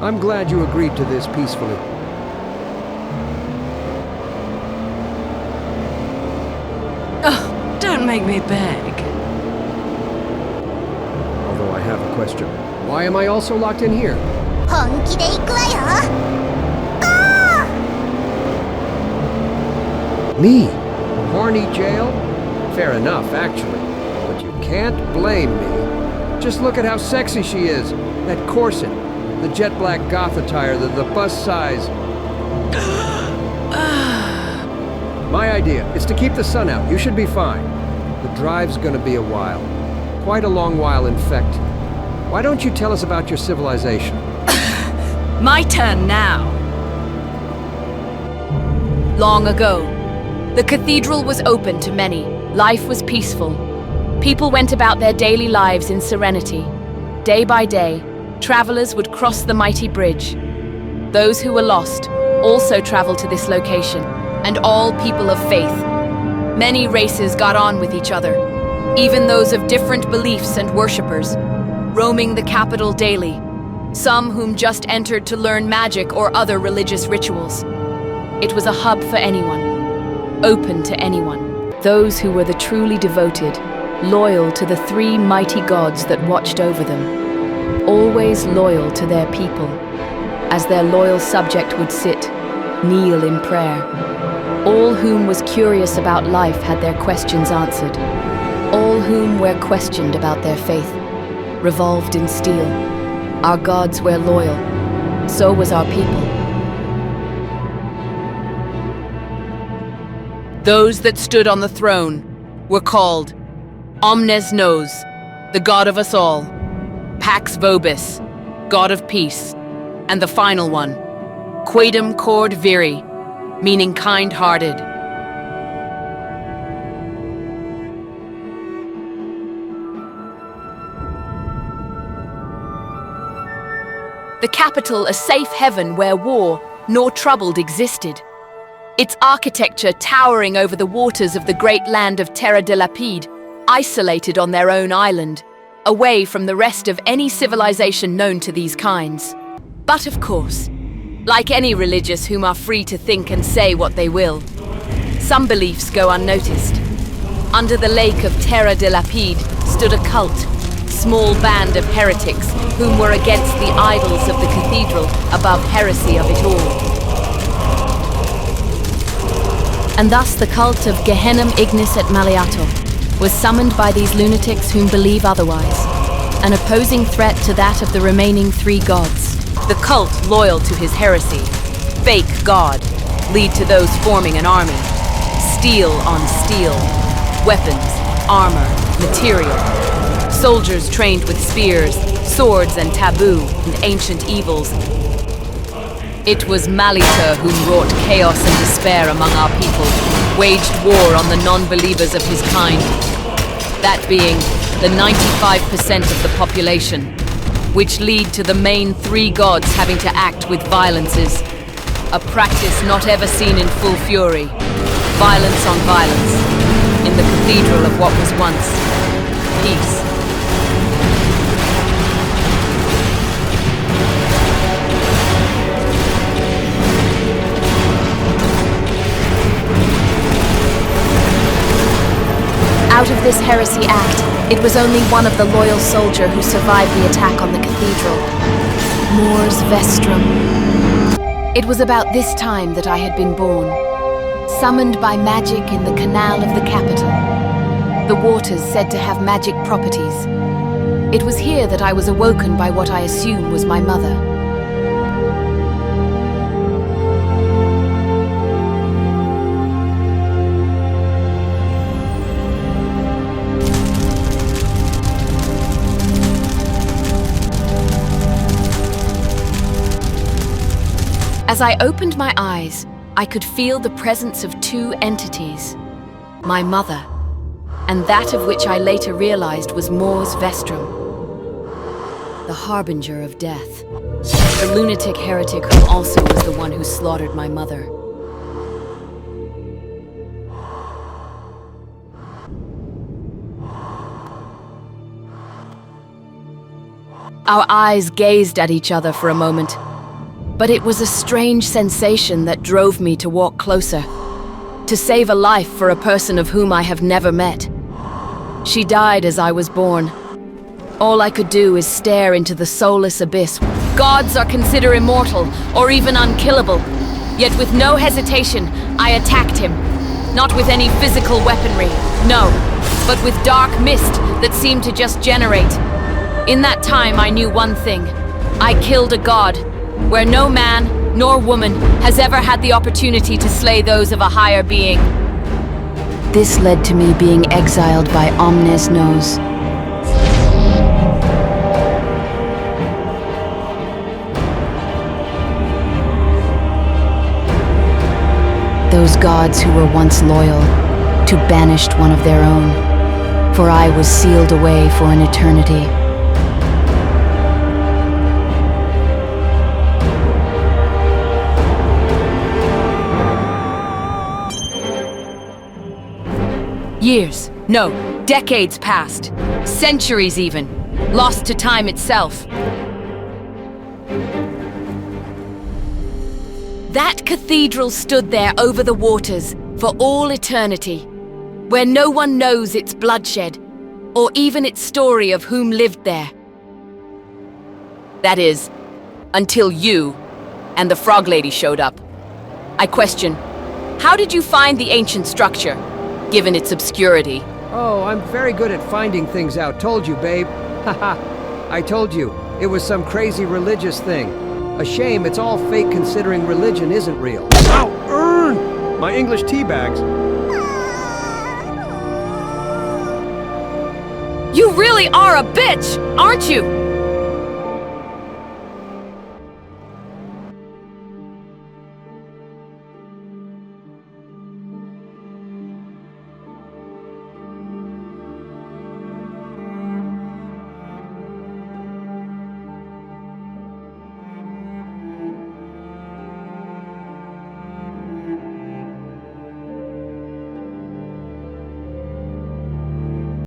I'm glad you agreed to this peacefully. Oh, don't make me beg. Although I have a question. Why am I also locked in here? 本気で行くわよ。 Me? Horny jail? Fair enough, actually. But you can't blame me. Just look at how sexy she is. That corset, the jet black goth attire, the bust size. My idea is to keep the sun out. You should be fine. The drive's gonna be a while. Quite a long while, in fact. Why don't you tell us about your civilization? My turn now. Long ago, the cathedral was open to many. Life was peaceful. People went about their daily lives in serenity. Day by day, travelers would cross the mighty bridge. Those who were lost also traveled to this location, and all people of faith. Many races got on with each other, even those of different beliefs and worshippers, roaming the capital daily, some whom just entered to learn magic or other religious rituals. It was a hub for anyone, open to anyone. Those who were the truly devoted, loyal to the three mighty gods that watched over them, always loyal to their people, as their loyal subject would sit, kneel in prayer. All whom was curious about life had their questions answered. All whom were questioned about their faith, revolved in steel. Our gods were loyal, so was our people. Those that stood on the throne were called Omnes Nos, the god of us all, Pax Vobis, god of peace, and the final one, Quaedam Cord Viri, meaning kind-hearted. The capital a safe heaven where war nor troubled existed. Its architecture towering over the waters of the great land of Terra de Lapide, isolated on their own island, away from the rest of any civilization known to these kinds. But of course, like any religious whom are free to think and say what they will, some beliefs go unnoticed. Under the lake of Terra de Lapide stood a cult, small band of heretics whom were against the idols of the cathedral above heresy of it all. And thus the cult of Gehennem Ignis et Maleator was summoned by these lunatics whom believe otherwise, an opposing threat to that of the remaining three gods. The cult loyal to his heresy, fake god, lead to those forming an army. Steel on steel, weapons, armor, material. Soldiers trained with spears, swords and taboo and ancient evils. It was Maleator whom wrought chaos and despair among our people, waged war on the non-believers of his kind, that being the 95% of the population, which lead to the main three gods having to act with violences, a practice not ever seen in full fury, violence on violence, in the cathedral of what was once peace. Out of this heresy act, it was only one of the loyal soldier who survived the attack on the cathedral. Mors Vestrum. It was about this time that I had been born, summoned by magic in the canal of the capital. The waters said to have magic properties. It was here that I was awoken by what I assume was my mother. As I opened my eyes, I could feel the presence of two entities. My mother, and that of which I later realized was Mors Vestrum, the harbinger of death. The lunatic heretic who also was the one who slaughtered my mother. Our eyes gazed at each other for a moment, But it was a strange sensation that drove me to walk closer, to save a life for a person of whom I have never met. She died as I was born. All I could do is stare into the soulless abyss. Gods are considered immortal, or even unkillable. Yet with no hesitation, I attacked him. Not with any physical weaponry, no, but with dark mist that seemed to just generate. In that time, I knew one thing. I killed a god, where no man nor woman has ever had the opportunity to slay those of a higher being. This led to me being exiled by Omnes Nos. Those gods who were once loyal, to banished one of their own, for I was sealed away for an eternity. Years, no, decades passed, centuries even, lost to time itself. That cathedral stood there over the waters for all eternity, where no one knows its bloodshed, or even its story of whom lived there. That is, until you and the Frog Lady showed up. I question, how did you find the ancient structure, given its obscurity? Oh, I'm very good at finding things out. Told you, babe. Haha. I told you. It was some crazy religious thing. A shame it's all fake considering religion isn't real. Ow! Earn! My English tea bags. You really are a bitch, aren't you?